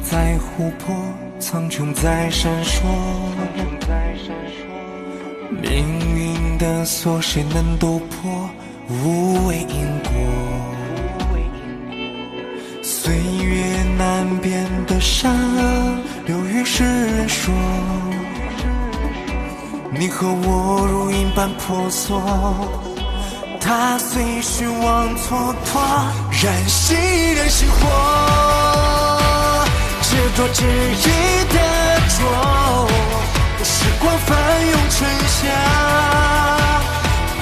在湖泊，苍穹在闪烁。命运的锁，谁能斗破？无畏因果。岁月难辨的善恶，流于世人说。你和我如影般婆娑，踏碎虚妄蹉跎，燃熄人心火，执着执意的捉，时光翻涌成夏，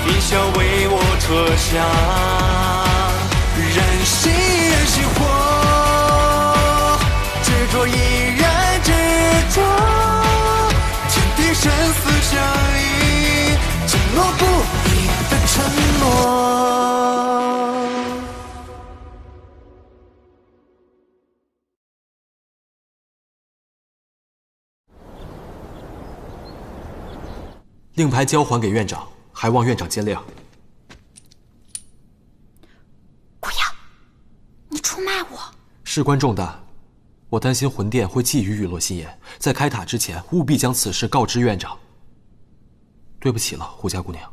微笑为我遮下，燃熄人心火，执着依然执着，天地生死相依，承诺不移的承诺。令牌交还给院长，还望院长见谅。不要，你出卖我！事关重大，我担心魂殿会觊觎陨落心炎，在开塔之前务必将此事告知院长。对不起了，胡家姑娘。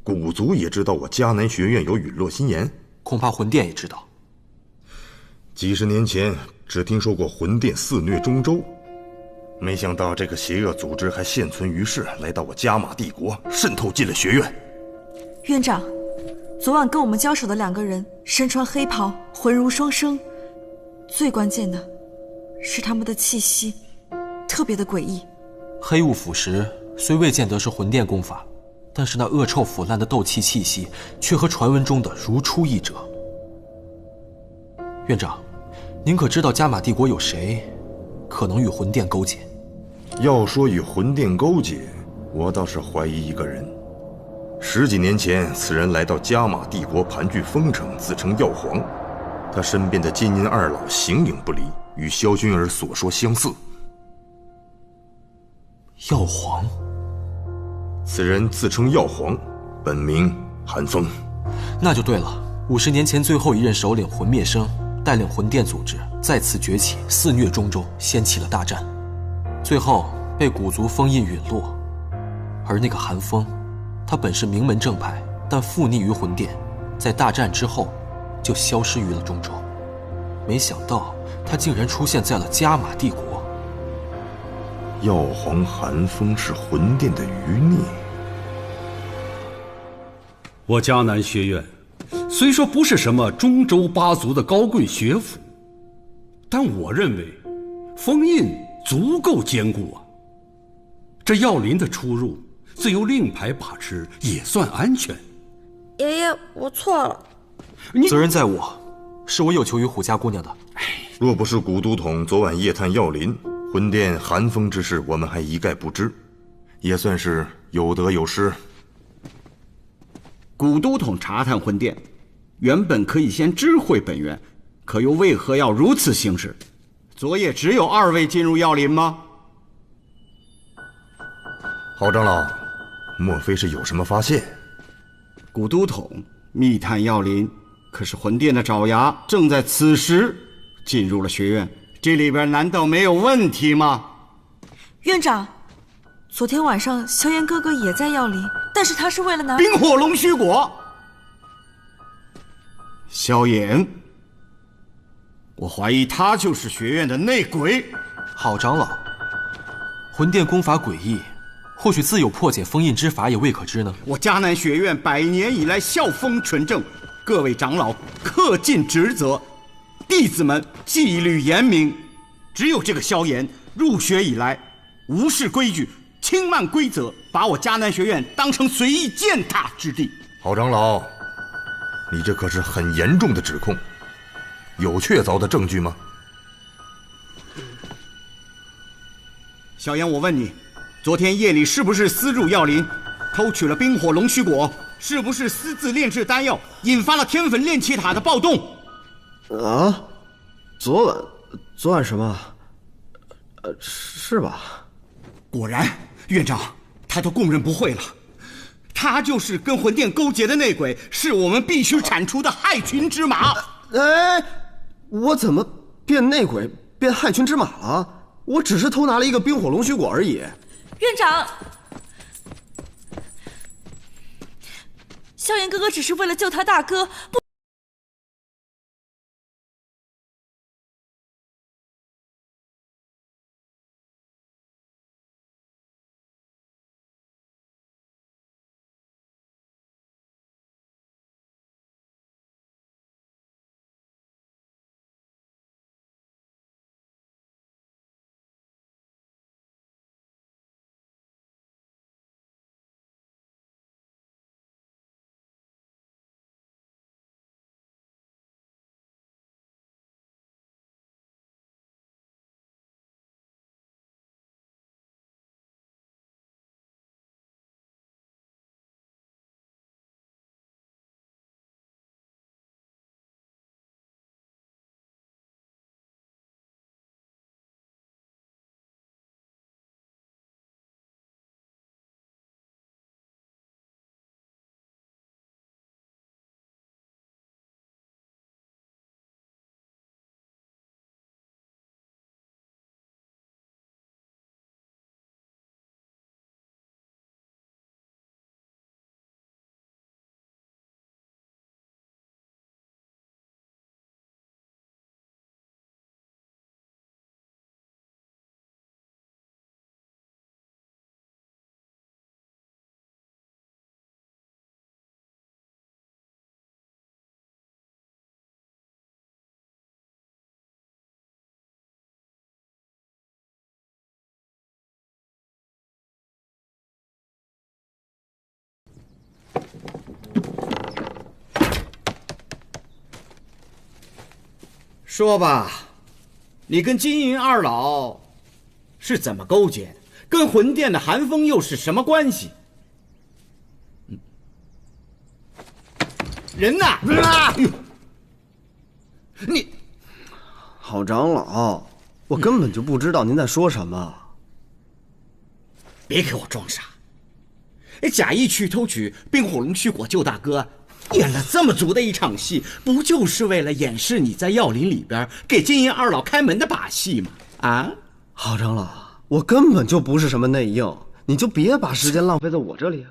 古族也知道我迦南学院有陨落心炎，恐怕魂殿也知道。几十年前只听说过魂殿肆虐中州，没想到这个邪恶组织还现存于世，来到我加玛帝国，渗透进了学院。院长，昨晚跟我们交手的2个人身穿黑袍，魂如双生，最关键的是他们的气息特别的诡异。黑雾腐蚀虽未见得是魂殿功法，但是那恶臭腐烂的斗气气息却和传闻中的如出一辙。院长，您可知道加玛帝国有谁可能与魂殿勾结？要说与魂殿勾结，我倒是怀疑一个人。10几年前，此人来到加玛帝国盘踞风城，自称药皇。他身边的金银二老形影不离，与萧薰儿所说相似。药皇？此人自称药皇，本名寒风。那就对了。50年前，最后一任首领魂灭生带领魂殿组织再次崛起，肆虐中州，掀起了大战，最后被古族封印陨落。而那个寒风，他本是名门正派，但附逆于魂殿，在大战之后就消失于了中州。没想到他竟然出现在了加玛帝国。药皇寒风是魂殿的余孽。我迦南学院虽说不是什么中州八族的高贵学府，但我认为封印足够坚固啊。这药林的出入自由令牌把持，也算安全。爷爷，我错了。责任在我，是我有求于虎家姑娘的。若不是古都统昨晚夜探药林，魂殿寒风之事我们还一概不知，也算是有得有失。古都统查探魂殿，原本可以先知会本院，可又为何要如此行事？昨夜只有2位进入药林吗？郝长老，莫非是有什么发现？古都统密探药林，可是魂殿的爪牙正在此时进入了学院，这里边难道没有问题吗？院长，昨天晚上萧炎哥哥也在药林，但是他是为了拿冰火龙须果。萧炎，我怀疑他就是学院的内鬼。郝长老，魂殿功法诡异，或许自有破解封印之法也未可知呢。我迦南学院100年以来校风纯正，各位长老恪尽职责，弟子们纪律严明。只有这个萧炎入学以来无视规矩，轻慢规则，把我迦南学院当成随意践踏之地。郝长老，你这可是很严重的指控，有确凿的证据吗？萧炎，我问你，昨天夜里是不是私入药林，偷取了冰火龙须果？是不是私自炼制丹药，引发了天粉炼气塔的暴动？啊？昨晚什么？是吧？果然，院长，他都供认不讳了。他就是跟魂殿勾结的内鬼，是我们必须铲除的害群之马。哎，我怎么变内鬼变害群之马了？我只是偷拿了一个冰火龙须果而已。院长，萧炎哥哥只是为了救他大哥，不。说吧，你跟金银二老是怎么勾结的？跟魂殿的寒风又是什么关系？人呢？你，郝长老，我根本就不知道您在说什么。别给我装傻！假意去偷取冰火龙须果救大哥，演了这么足的一场戏，不就是为了掩饰你在药林里边给金银二老开门的把戏吗？啊，郝长老，我根本就不是什么内应，你就别把时间浪费在我这里啊！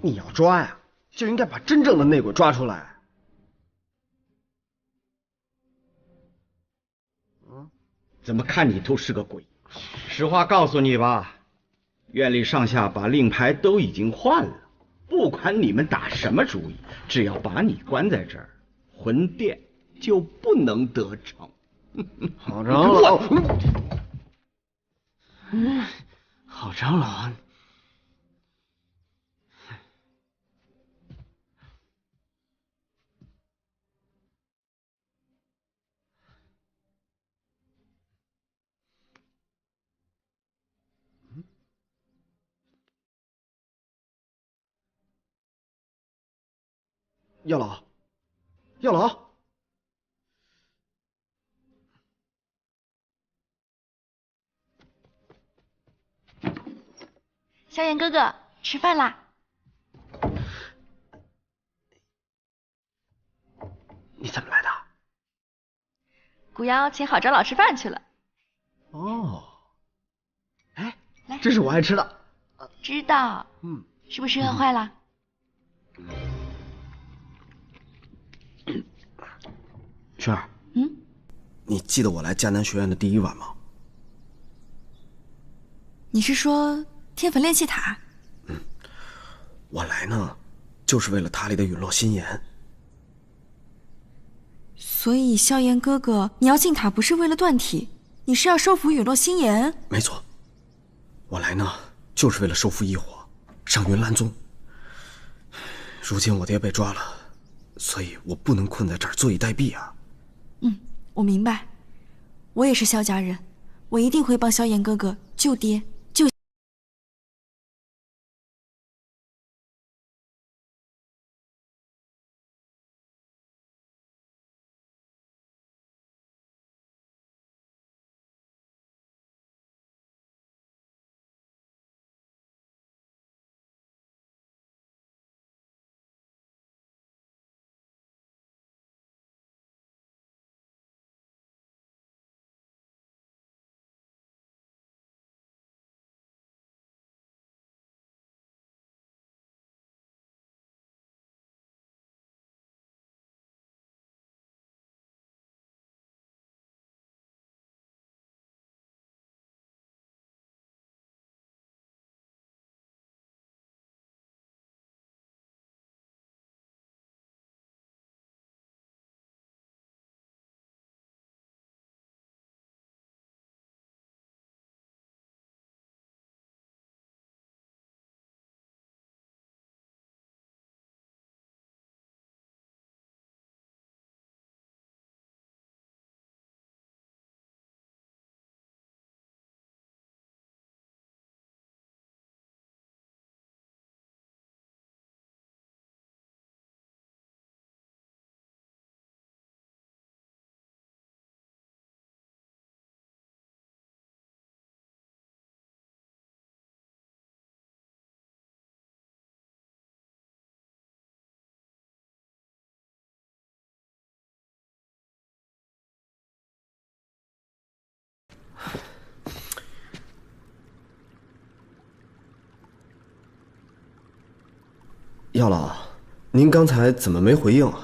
你要抓呀，就应该把真正的内鬼抓出来。怎么看你都是个鬼？实话告诉你吧，院里上下把令牌都已经换了，不管你们打什么主意，只要把你关在这儿，魂殿就不能得逞。郝长老，郝长老，药老，药老。萧炎哥哥，吃饭啦！你怎么来的？古瑶请郝长老吃饭去了。哦，哎，这是我爱吃的。知道。是不是饿坏了？萱儿，你记得我来迦南学院的第一晚吗？你是说天粉炼气塔？我来呢，就是为了塔里的陨落心炎。所以萧炎哥哥，你要进塔不是为了断体，你是要收服陨落心炎？没错，我来呢，就是为了收服异火，上云岚宗。如今我爹被抓了，所以我不能困在这儿坐以待毙啊。我明白，我也是萧家人，我一定会帮萧炎哥哥救爹。药老，您刚才怎么没回应啊？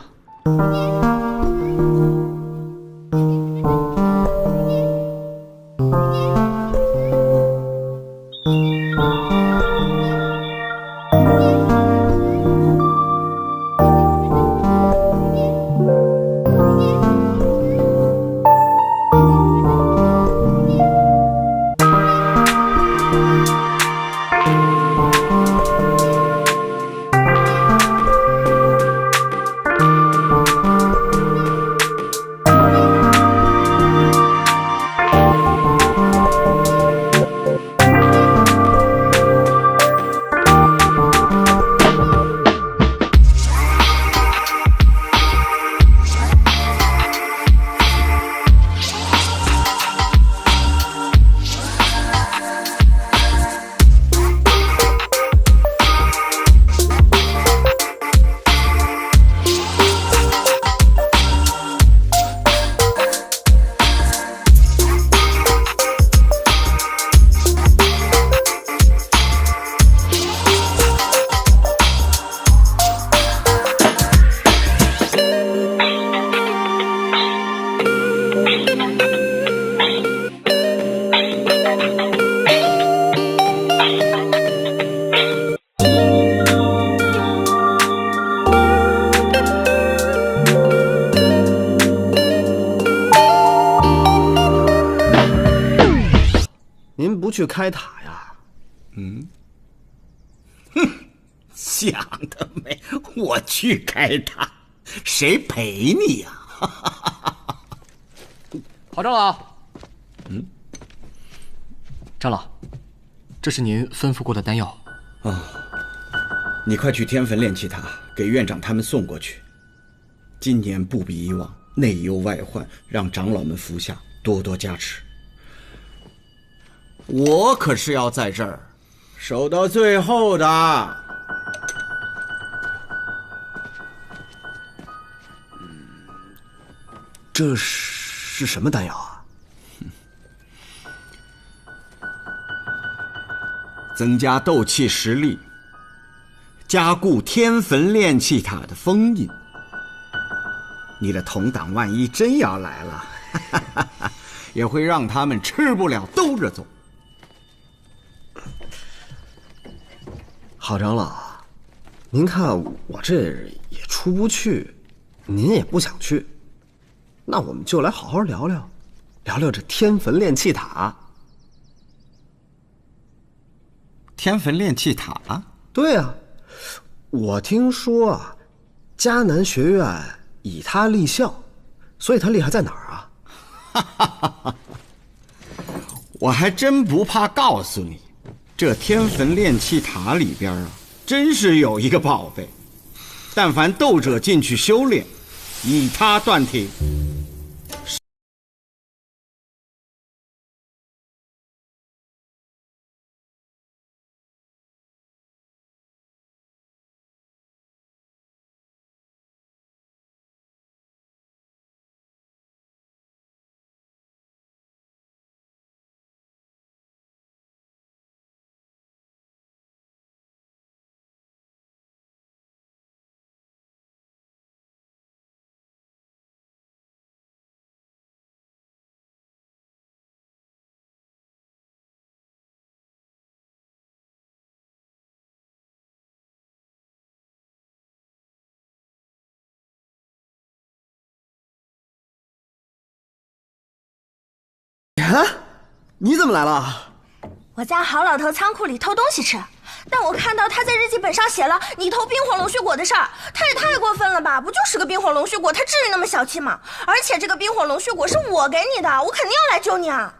您不去开塔呀？想得美！我去开塔，谁陪你呀？郝长老，长老，这是您吩咐过的丹药。你快去天坟炼气塔给院长他们送过去。今年不比以往，内忧外患，让长老们服下，多多加持。我可是要在这儿守到最后的。这是什么丹药啊？增加斗气实力，加固天坟炼气塔的封印。你的同党万一真要来了，也会让他们吃不了兜着走。郝长老，您看我这也出不去，您也不想去，那我们就来好好聊聊这天坟炼气塔。天坟炼气塔？对啊，我听说啊，迦南学院以它立项，所以它厉害在哪儿啊？我还真不怕告诉你，这天坟炼气塔里边啊，真是有一个宝贝，但凡斗者进去修炼，以它断体。啊，你怎么来了？我在郝老头仓库里偷东西吃，但我看到他在日记本上写了你偷冰火龙血果的事儿，他也太过分了吧！不就是个冰火龙血果，他至于那么小气吗？而且这个冰火龙血果是我给你的，我肯定要来救你啊！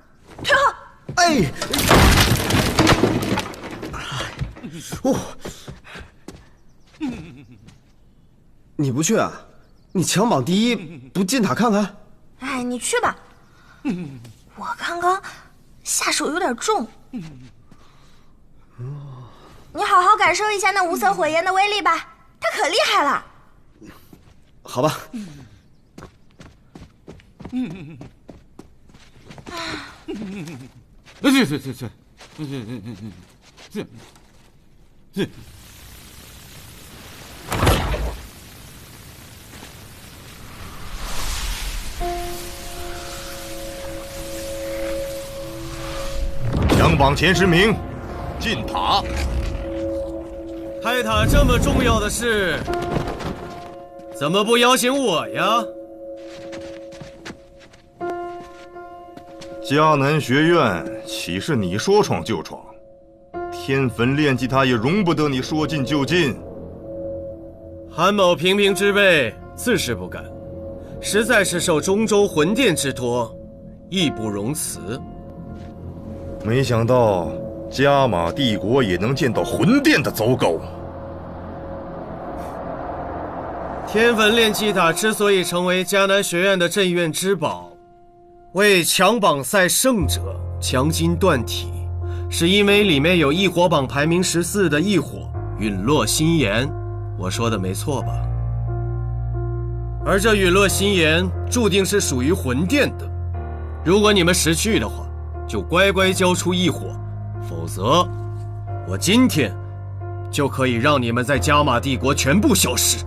退后！哎，你不去啊？你强榜第一，不进塔看看？哎，你去吧。我刚刚下手有点重。你好好感受一下那无色火焰的威力吧，它可厉害了。好吧。强榜前10名，进塔。开塔这么重要的事，怎么不邀请我呀？迦南学院岂是你说闯就闯？天坟炼气塔也容不得你说进就进。韩某平平之辈，自是不敢，实在是受中州魂殿之托，义不容辞。没想到加玛帝国也能见到魂殿的走狗。天坟炼气塔之所以成为迦南学院的镇院之宝，为强榜赛胜者强筋断体，是因为里面有异火榜排名14的异火陨落心炎，我说的没错吧？而这陨落心炎注定是属于魂殿的，如果你们识趣的话，就乖乖交出异火，否则我今天就可以让你们在加玛帝国全部消失。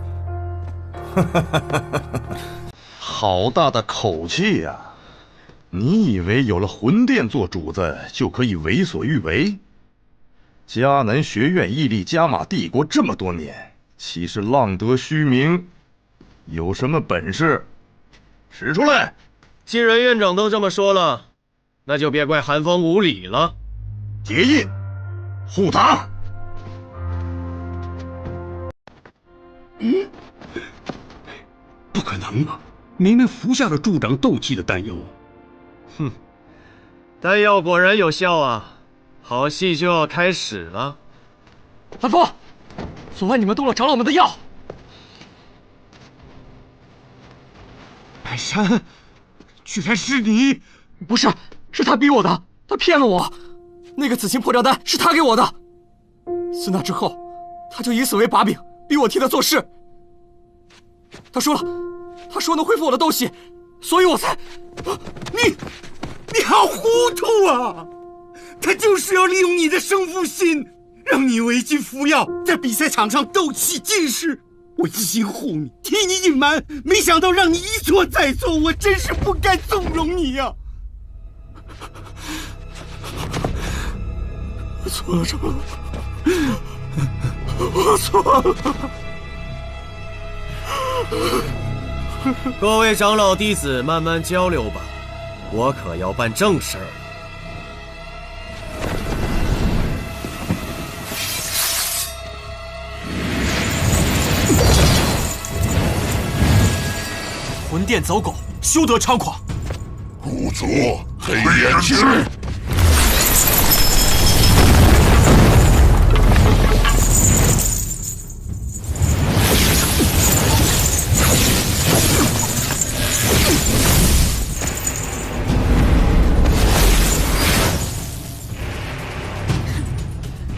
好大的口气呀！你以为有了魂殿做主子就可以为所欲为？迦南学院屹立加玛帝国这么多年，岂是浪得虚名？有什么本事，使出来！既然院长都这么说了，那就别怪寒风无礼了。结印，护塔。不可能啊！明明服下了助长斗气的丹药。哼，丹药果然有效啊！好戏就要开始了。寒风，昨晚你们动了长老们的药。白山，居然是你！不是，是他逼我的，他骗了我。那个紫青破绽丹是他给我的。自那之后，他就以此为把柄，逼我替他做事。他说能恢复我的斗气，所以我才……你好糊涂啊！他就是要利用你的胜负心，让你违禁服药，在比赛场上斗气尽失。我一心护你，替你隐瞒，没想到让你一错再错，我真是不该纵容你呀！我错了，长老，我错了。各位长老弟子慢慢交流吧，我可要办正事儿了。魂殿走狗，休得猖狂！故作黑眼睛！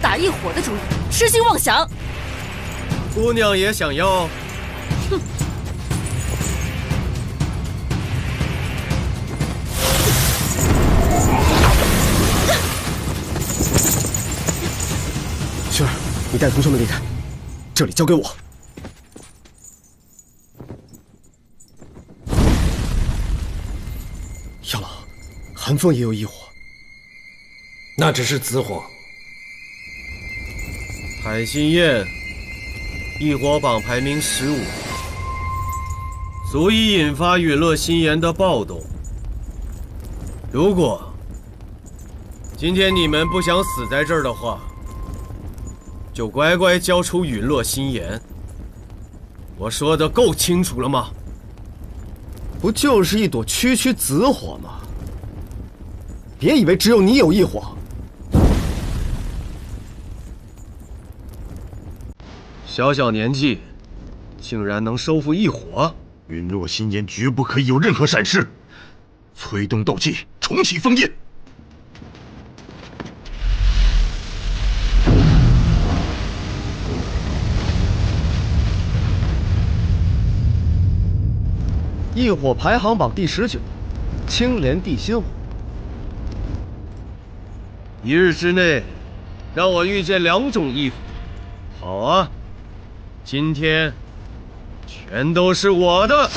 打一伙的主意，痴心妄想！姑娘也想要？哼！薰儿，你带同学们离开，这里交给我。药老，寒风也有异火，那只是紫火。海心焰，异火榜排名15，足以引发陨落心炎的暴动。如果今天你们不想死在这儿的话，就乖乖交出陨落心炎。我说的够清楚了吗？不就是一朵区区紫火吗？别以为只有你有异火。小小年纪，竟然能收复异火，陨落心炎绝不可以有任何闪失。催动斗气，重启封印。异火排行榜第19，青莲地心火。1日之内，让我遇见2种衣服。好啊，今天全都是我的。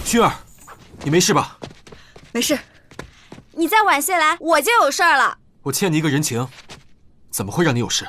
薰儿，你没事吧？没事。你再晚些来，我就有事儿了。我欠你一个人情，怎么会让你有事？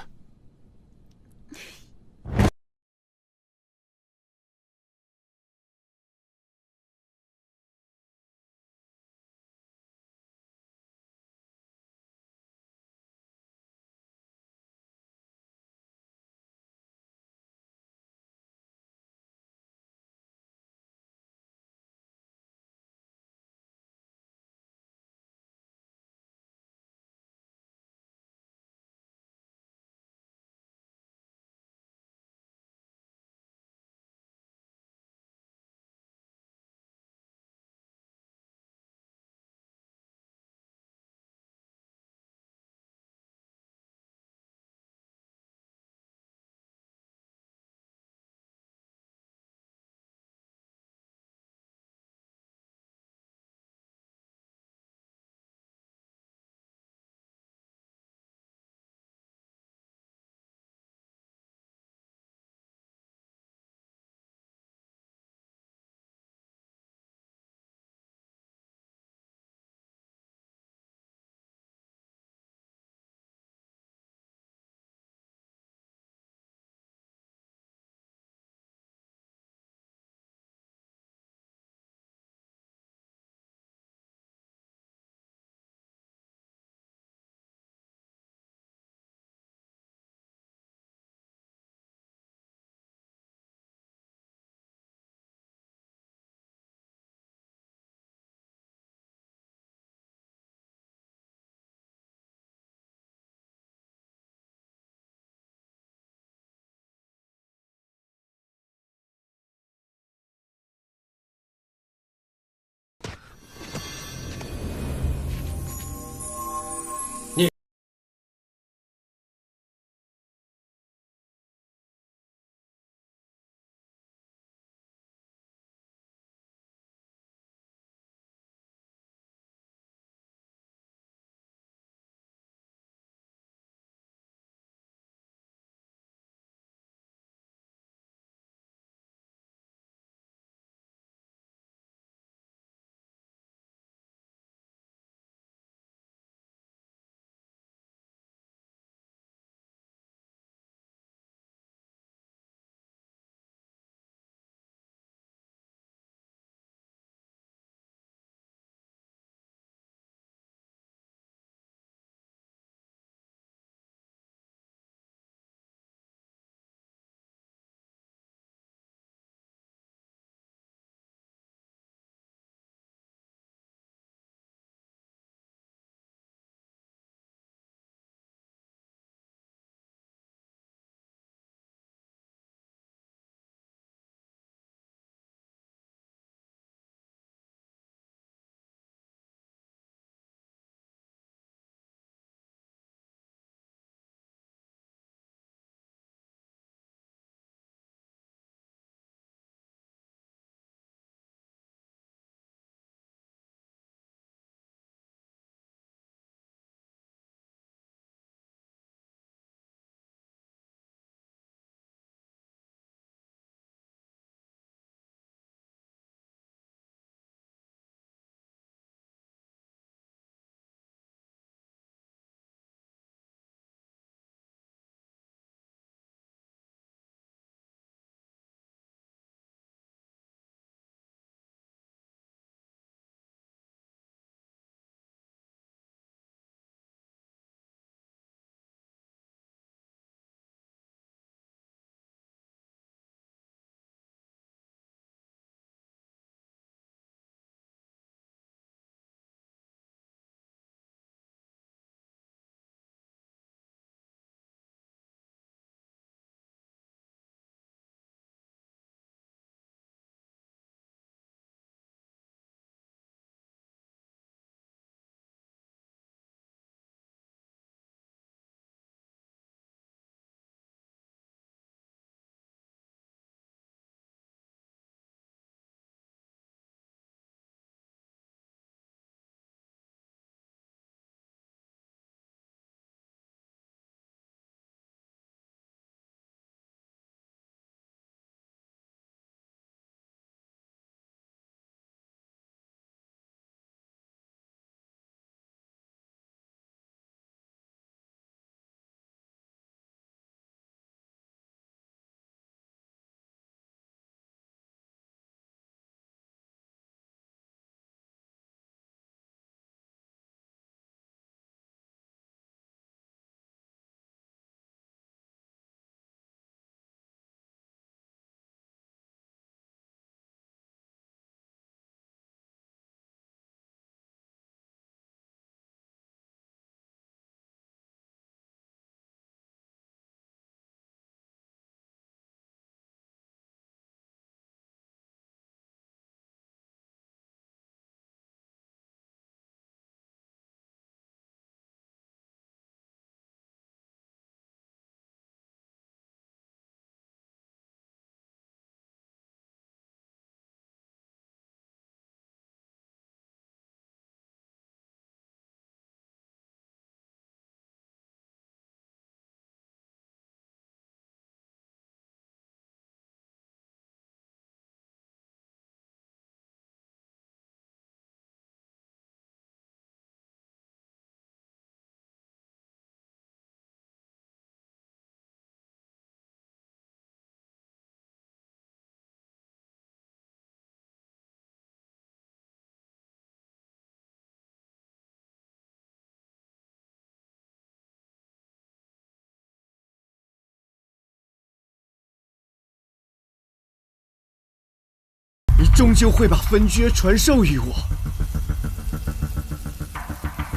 终究会把焚诀传授于我。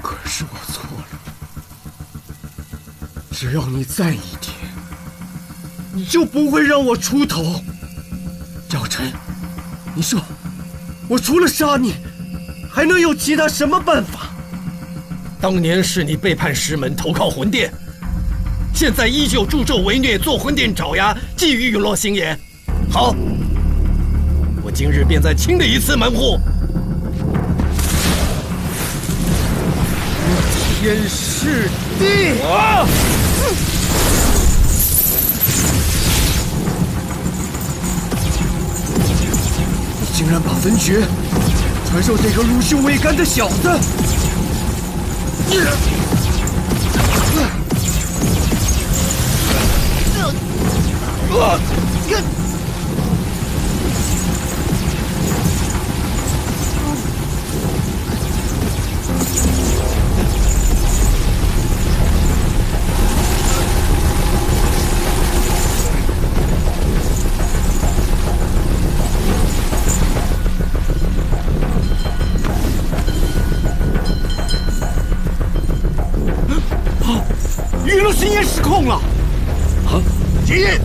可是我错了，只要你在一点，你就不会让我出头。姚晨，你说，我除了杀你，还能有其他什么办法？当年是你背叛师门，投靠魂殿，现在依旧助纣为虐，做魂殿爪牙，觊觎陨落星岩。好，我今日便再清理一次门户。天是地！你竟然把焚诀传授这个乳臭未干的小子！陨落星焰失控了！啊！结印！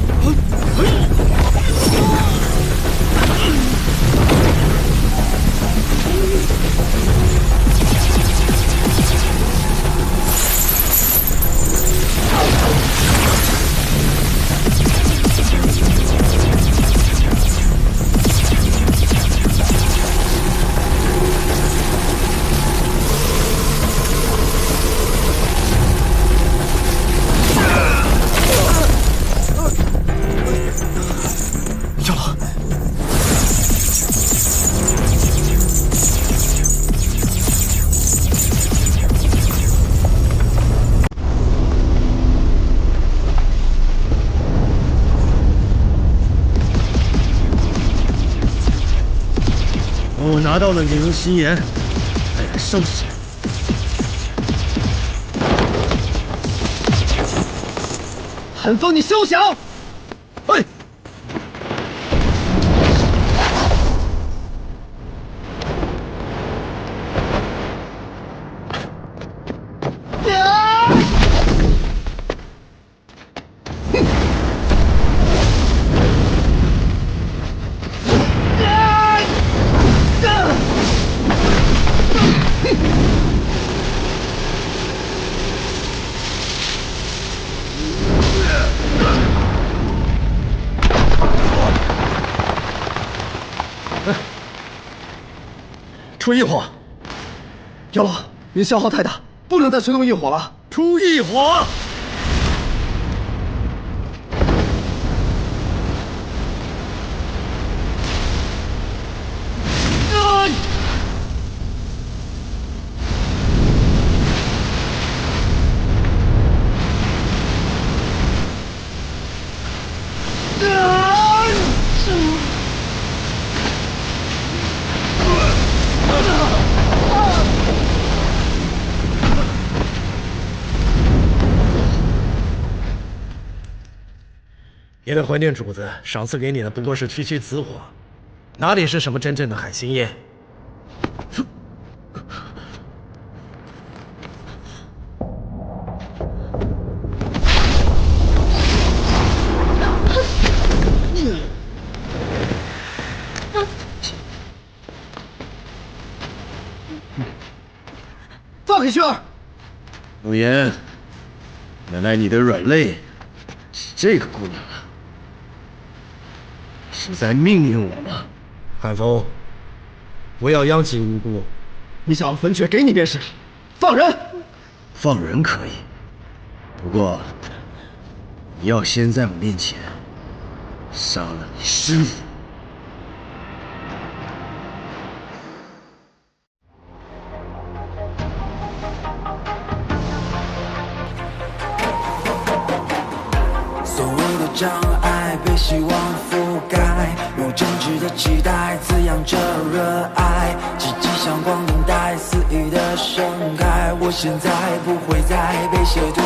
我拿到了陨落星岩，再来收拾。韩风，你休想！哎！出异火！姚老，您消耗太大，不能再催动异火了。出异火！别的魂殿主子赏赐给你的不过是区区紫火，哪里是什么真正的海心焰？放开轩儿！陆言，原来你的软肋是这个姑娘啊！是在命令我吗？韩风，不要殃及无辜。你想要焚诀给你便是，放人！放人可以，不过你要先在我面前杀了你师父。所有的障碍被希望覆盖，用真挚的期待滋养着热爱，积极向光等待肆意的盛开。我现在不会再被亵渎，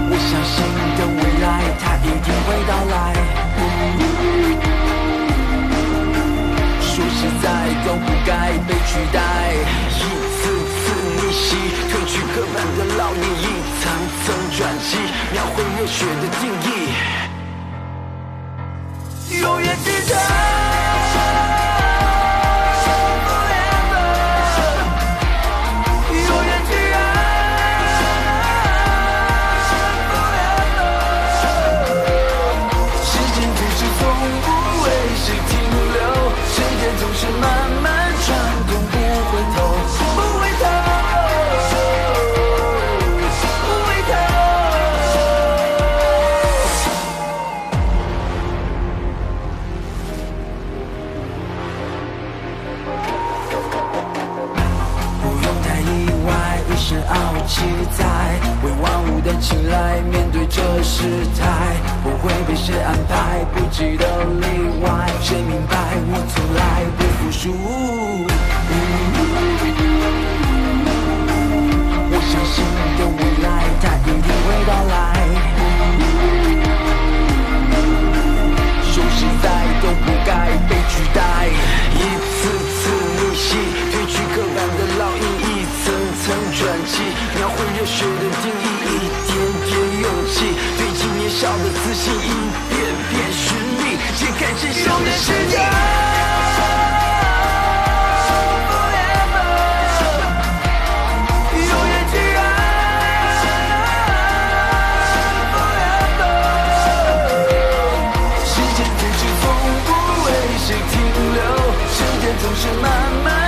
我相信的未来它一定会到来。烙印，一层层转机，描绘热血的定义。永远记得。期待为万物的青睐，面对这时态，不会被谁安排，不记得例外。谁明白我从来不服输？我相信的未来，它一定会到来。说实在都不该被取代，一次次逆袭，褪去刻板的烙印，一层层转机，描绘热血的定义，一点点勇气，堆积年少的自信，一遍遍寻觅，揭开真相的世界。总是慢慢